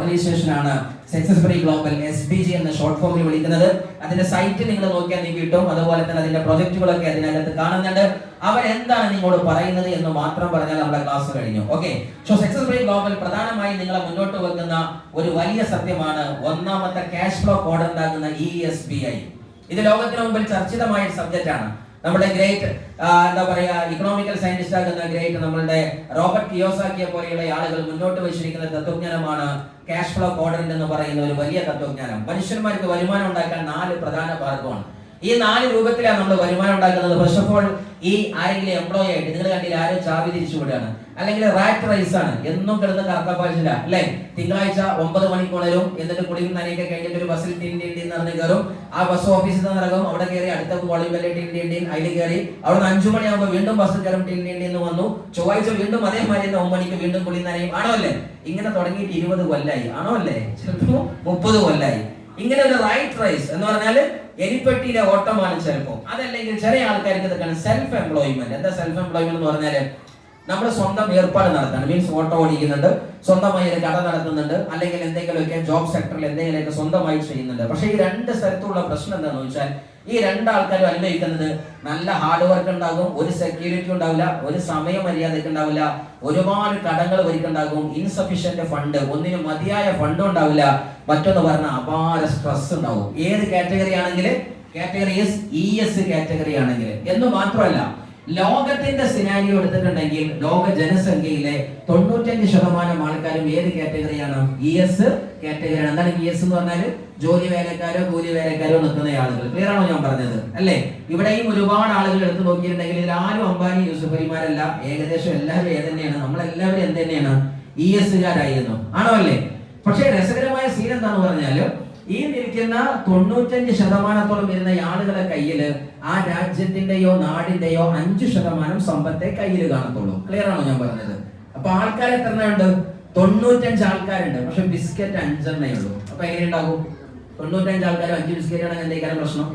ഓർഗനൈസേഷനാണ് success break global SBG എന്ന short ഫോമിൽ വിളിക്കുന്നത്. അതിന്റെ സൈറ്റ് നിങ്ങൾ നോക്കിയാൽ നിങ്ങൾക്ക് കിട്ടും. അതുപോലെ തന്നെ അതിന്റെ പ്രൊജക്ടുകളൊക്കെ അതിനകത്ത് കാണുന്നുണ്ട്. അവരെന്താണ് നിങ്ങളോട് പറയുന്നത് എന്ന് മാത്രം പറഞ്ഞാൽ നമ്മുടെ ക്ലാസ് കഴിഞ്ഞു. Okay, so success break global പ്രധാനമായും നിങ്ങളെ മുന്നോട്ട് വെക്കുന്ന ഒരു വലിയ സത്യമാണ് ഒന്നാമത്തെ ക്യാഷ് ഫ്ലോ കോഡ് ഉണ്ടാക്കുന്ന ESBI. ഇത് ലോകത്തിന് മുമ്പിൽ ചർച്ചിതമായ സബ്ജക്റ്റ് ആണ്. നമ്മുടെ ഗ്രേറ്റ് എന്താ പറയാ ഇക്കണോമിക്കൽ സയന്റിസ്റ്റ് ആകുന്ന ഗ്രേറ്റ് നമ്മളുടെ റോബർട്ട് കിയോസാക്കിയെ പോലെയുള്ള ആളുകൾ മുന്നോട്ട് വെച്ചിരിക്കുന്ന തത്വജ്ഞാനമാണ് ക്യാഷ് ഫ്ലോ ക്വാഡ്രന്റ് എന്ന് പറയുന്ന ഒരു വലിയ തത്വജ്ഞാനം. മനുഷ്യന്മാർക്ക് വരുമാനം ഉണ്ടാക്കാൻ 4 പ്രധാന മാർഗമാണ്. ഈ 4 രൂപത്തിലാണ് നമ്മൾ വരുമാനം ഉണ്ടാക്കുന്നത്. ഫസ്റ്റ് ഓഫ് ഓൾ, ഈ ആരെങ്കിലും എംപ്ലോയി ആയിട്ട് നിങ്ങൾ കണ്ടില്ല, ആരും ചാവി തിരിച്ചു വിടുകയാണ്, അല്ലെങ്കിൽ റാറ്റ് റൈസ് ആണ്, എന്നും കിടന്ന് കറക്കപ്പാച്ചില്ല അല്ലെ. തിങ്കളാഴ്ച 9 മണിക്ക് ഉണരും, എന്നിട്ട് കുളിയും നനയൊക്കെ കഴിഞ്ഞിട്ട് ഒരു ബസ്സിൽ ടിൻ നടന്ന് കയറും. ആ ബസ് ഓഫീസിൽ നിന്ന് ഇറങ്ങും, അവിടെ കയറി അടുത്ത കോളിംഗ് ബെല്ലിൽ ടിൻ അതിൽ കയറി അവിടെ 5 മണിയാകുമ്പോൾ വീണ്ടും ബസ്സിൽ കയറും, ടിൻ എന്ന് വന്നു. ചൊവ്വാഴ്ച വീണ്ടും അതേമാതിരി 9 മണിക്ക് വീണ്ടും കുളി നനയും. ആണോ അല്ലേ? ഇങ്ങനെ തുടങ്ങിയിട്ട് 20 കൊല്ലായി. ആണോ അല്ലേ? ചിലപ്പോ 30 കൊല്ലായി. ഇങ്ങനെ ഒരു റൈറ്റ് റൈസ് എന്ന് പറഞ്ഞാല് എലിപ്പെട്ടിയിലെ ഓട്ടമാണ് ചിലപ്പോൾ. അതല്ലെങ്കിൽ ചില ആൾക്കാർക്ക് സെൽഫ് എംപ്ലോയ്മെന്റ്. എന്താ സെൽഫ് എംപ്ലോയ്മെന്റ് എന്ന് പറഞ്ഞാല് നമ്മൾ സ്വന്തം ഏർപ്പാട് നടത്താണ്. മീൻസ് ഓട്ടോ ഓടിക്കുന്നുണ്ട്, സ്വന്തമായി ഒരു കട നടത്തുന്നുണ്ട്, അല്ലെങ്കിൽ എന്തെങ്കിലുമൊക്കെ ജോബ് സെക്ടറിൽ എന്തെങ്കിലുമൊക്കെ സ്വന്തമായി ചെയ്യുന്നുണ്ട്. പക്ഷെ ഈ 2 സ്ഥലത്തുള്ള പ്രശ്നം എന്താണെന്ന് വെച്ചാൽ ഈ 2 ആൾക്കാരും അനുഭവിക്കുന്നത് നല്ല ഹാർഡ് വർക്ക് ഉണ്ടാകും, ഒരു സെക്യൂരിറ്റി ഉണ്ടാവില്ല, ഒരു സമയ മര്യാദയ്ക്ക് ഉണ്ടാവില്ല, ഒരുപാട് കടങ്ങൾ വരിക്കുണ്ടാകും, ഇൻസഫിഷ്യന്റ് ഫണ്ട്, ഒന്നിനും മതിയായ ഫണ്ട് ഉണ്ടാവില്ല, മറ്റൊന്ന് പറഞ്ഞാൽ അപാര സ്ട്രെസ് ഉണ്ടാവും. ഏത് കാറ്റഗറി ആണെങ്കിൽ കാറ്റഗറി ES കാറ്റഗറി ആണെങ്കിൽ എന്ന് മാത്രമല്ല, ലോകത്തിന്റെ സിനാരിയോ എടുത്തിട്ടുണ്ടെങ്കിൽ ലോക ജനസംഖ്യയിലെ 95% ആൾക്കാരും ഏത് കാറ്റഗറിയാണ്? ES കാറ്റഗറിയാണ്. എന്താണ് ES എന്ന് പറഞ്ഞാൽ? ജോലി വേലക്കാരോ കൂലി വേലക്കാരോ നിൽക്കുന്ന ആളുകൾ. ക്ലിയർ ആണോ ഞാൻ പറഞ്ഞത്? അല്ലേ? ഇവിടെയും ഒരുപാട് ആളുകൾ എടുത്ത് നോക്കിയിട്ടുണ്ടെങ്കിൽ ഇതിൽ ആരും അംബാനി യൂസുഫലിമാരല്ല, ഏകദേശം എല്ലാവരും ഏതന്നെയാണ്, നമ്മളെല്ലാവരും എന്ത് തന്നെയാണ്? ES കാരായിരുന്നു. ആണോ അല്ലേ? പക്ഷേ രസകരമായ സീൻ എന്താന്ന് പറഞ്ഞാല് ഈ നിൽക്കുന്ന 95% വരുന്ന ആളുകളെ കയ്യിൽ ആ രാജ്യത്തിന്റെയോ നാടിന്റെയോ 5% സമ്പത്തെ കയ്യിൽ കാണത്തുള്ളൂ. ക്ലിയർ ആണോ ഞാൻ പറഞ്ഞത്? അപ്പൊ ആൾക്കാർ എത്ര ഉണ്ട്? 95 ആൾക്കാരുണ്ട്, പക്ഷെ ബിസ്ക്കറ്റ് 5 ഉള്ളൂ. അപ്പൊ എങ്ങനെ ഉണ്ടാകും? 95 ആൾക്കാരും 5 ബിസ്ക്കറ്റ് ആണെങ്കിൽ എന്തെങ്കിലും പ്രശ്നം?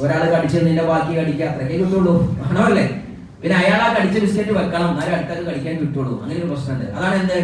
ഒരാൾ കടിച്ചതിന്റെ ബാക്കി കടിക്കുക, അത്രയ്ക്കേ കിട്ടുള്ളൂ. ആണോ അല്ലേ? പിന്നെ അയാളാ കടിച്ച ബിസ്ക്കറ്റ് വെക്കണം, എന്നാലും അടുത്തൊക്കെ കടിക്കാൻ കിട്ടുള്ളൂ. അങ്ങനെ ഒരു പ്രശ്നമുണ്ട്. അതാണ് എന്ത്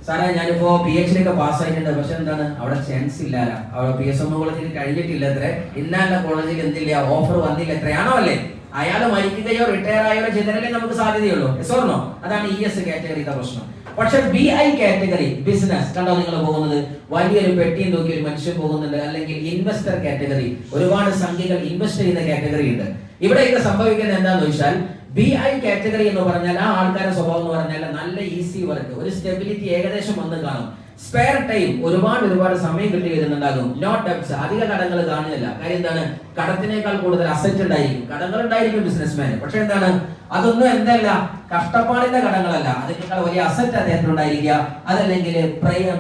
സാറേ, ഞാനിപ്പോ PhD ഒക്കെ പാസ്സായിട്ടുണ്ട്, പക്ഷെ എന്താണ് അവിടെ ചാൻസ് ഇല്ല, അവിടെ PSM കോളേജിൽ കഴിഞ്ഞിട്ടില്ല, അത്ര ഇന്ന കോളേജിൽ എന്തില്ല, ഓഫർ വന്നില്ല, എത്രയാണോ അല്ലേ? അയാൾ മരിക്കുകയോ റിട്ടയർ ആയോ ചെയ്താലേ നമുക്ക് സാധ്യതയുള്ളൂ. ഓർണോ? അതാണ് ES കാറ്റഗറിയുടെ പ്രശ്നം. പക്ഷെ BI കാറ്റഗറി ബിസിനസ് കണ്ടോ നിങ്ങൾ പോകുന്നത്? വലിയൊരു പെട്ടിയും നോക്കി ഒരു മനുഷ്യൻ പോകുന്നുണ്ട്. അല്ലെങ്കിൽ ഇൻവെസ്റ്റർ കാറ്റഗറി, ഒരുപാട് സംഖ്യകൾ ഇൻവെസ്റ്റ് ചെയ്യുന്ന കാറ്റഗറി ഉണ്ട്. ഇവിടെ ഇത് സംഭവിക്കുന്നത് എന്താന്ന് വെച്ചാൽ BI കാറ്റഗറി എന്ന് പറഞ്ഞാൽ ആ ആൾക്കാരുടെ സ്വഭാവം എന്ന് പറഞ്ഞാൽ നല്ല ഈസി വർക്ക്, ഒരു സ്റ്റെബിലിറ്റി ഏകദേശം വന്ന് കാണും, സ്പെയർ ടൈം, ഒരുപാട് സമയം കിട്ടി വരുന്നുണ്ടാകും, നോ ഡെബ്റ്റ്സ്, അധിക കടങ്ങൾ കാണുന്നില്ല. കാര്യം എന്താണ്? കടത്തിനേക്കാൾ കൂടുതൽ അസറ്റ് ഉണ്ടായിരിക്കും, കടങ്ങൾ ഉണ്ടായിരിക്കും ബിസിനസ്മാന്. പക്ഷെ എന്താണ്? അതൊന്നും എന്തല്ല, കഷ്ടപ്പാടിന്റെ കടങ്ങളല്ല, അതിനേക്കാൾ വലിയ അസറ്റ് അദ്ദേഹത്തിനുണ്ടായിരിക്കുക. അതല്ലെങ്കിൽ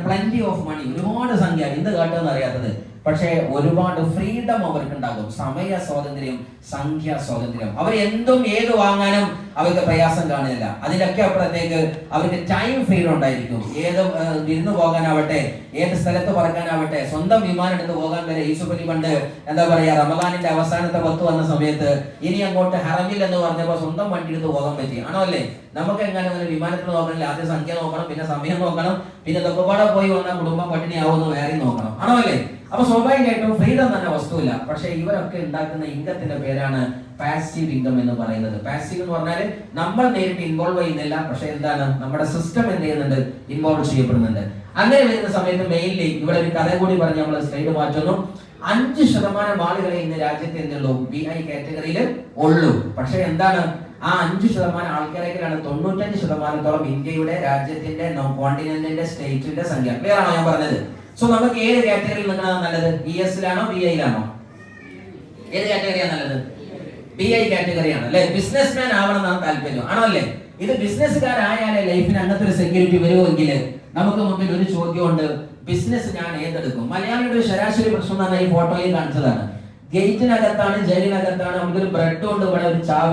പ്ലന്റി ഓഫ് മണി, ഒരുപാട് സംഖ്യ, എന്ത് കാട്ടുമെന്ന് അറിയാത്തത്. പക്ഷേ ഒരുപാട് ഫ്രീഡം അവർക്ക് ഉണ്ടാകും, സമയ സ്വാതന്ത്ര്യം, സംഖ്യാ സ്വാതന്ത്ര്യം. അവർ എന്തും ഏത് വാങ്ങാനും അവർക്ക് പ്രയാസം കാണില്ല. അതിലൊക്കെ അപ്പുറത്തേക്ക് അവർക്ക് ടൈം ഫ്രീഡം ഉണ്ടായിരിക്കും. ഏത് വിരുന്ന് പോകാനാവട്ടെ, ഏത് സ്ഥലത്ത് പറക്കാനാവട്ടെ, സ്വന്തം വിമാനം എടുത്ത് പോകാൻ വരെ യൂസുഫലി പണ്ട് എന്താ പറയാ റമദാനിന്റെ അവസാനത്തെ 10 വന്ന സമയത്ത് ഇനി അങ്ങോട്ട് ഹറമിൽ എന്ന് പറഞ്ഞപ്പോൾ സ്വന്തം വണ്ടി എടുത്ത് പോകാൻ പറ്റി. ആണോ അല്ലേ? നമുക്ക് എങ്ങനെ വിമാനത്തിൽ നോക്കണില്ല, ആദ്യം സംഖ്യ നോക്കണം, പിന്നെ സമയം നോക്കണം, പിന്നെ തൊക്കപ്പാടെ പോയി വന്നാൽ കുടുംബം പട്ടിണിയാവുമെന്ന് വേറെ നോക്കണം. ആണോ അല്ലേ? അപ്പൊ സ്വാഭാവികമായിട്ടും ഫ്രീഡം തന്നെ വസ്തുവില്ല. പക്ഷെ ഇവരൊക്കെ ഉണ്ടാക്കുന്ന ഇൻകത്തിന്റെ പേരാണ് പാസീവ് ഇൻകം എന്ന് പറയുന്നത്. പാസീവ് എന്ന് പറഞ്ഞാൽ നമ്മൾ നേരിട്ട് ഇൻവോൾവ് ചെയ്യുന്നില്ല, പക്ഷെ എന്താണ്, നമ്മുടെ സിസ്റ്റം എന്ത് ചെയ്യുന്നുണ്ട്? ഇൻവോൾവ് ചെയ്യപ്പെടുന്നുണ്ട്. അങ്ങനെ വരുന്ന സമയത്ത് മെയിൻലി ഇവിടെ ഒരു കഥ കൂടി പറഞ്ഞ് നമ്മൾ സ്ലൈഡ് മാറ്റുന്നു. 5% ആളുകളെ ഇന്ന് രാജ്യത്ത് എന്തുള്ളൂ? BI കാറ്റഗറിയിൽ ഉള്ളൂ. പക്ഷെ എന്താണ്? ആ 5% ആൾക്കാരേക്കാണ് 95%ഓളം ഇന്ത്യയുടെ രാജ്യത്തിന്റെ കോണ്ടിനെന്റിന്റെ സ്റ്റേറ്റിന്റെ സംഖ്യ. ക്ലിയർ ആണോ ഞാൻ പറഞ്ഞത്? സോ നമുക്ക് ഏത് കാറ്റഗറിയിൽ നിൽക്കണതാണ് നല്ലത്? ES ലാണോ BI ലാണോ? ഏത് കാറ്റഗറിയാണ് നല്ലത്? BI കാറ്റഗറിയാണ് അല്ലെ? ബിസിനസ്മാൻ ആവണം എന്നാണ് താല്പര്യം. ആണോ അല്ലേ? ഇത് ബിസിനസ്സുകാരായാലേ ലൈഫിന് അങ്ങനത്തെ ഒരു സെക്യൂരിറ്റി വരുമെങ്കിൽ നമുക്ക് മുമ്പിൽ ഒരു ചോദ്യമുണ്ട്, ബിസിനസ് ഞാൻ ഏതെടുക്കും? മലയാളിയുടെ ഒരു ശരാശരി പ്രശ്നം എന്ന് പറഞ്ഞാൽ ഈ ഫോട്ടോയിൽ കാണിച്ചതാണ്. ഗേറ്റിനകത്താണ്, ജയിലിനകത്താണ്, നമുക്കൊരു ബ്രെഡ് കൊണ്ട് ഇവിടെ ഒരു ചാവി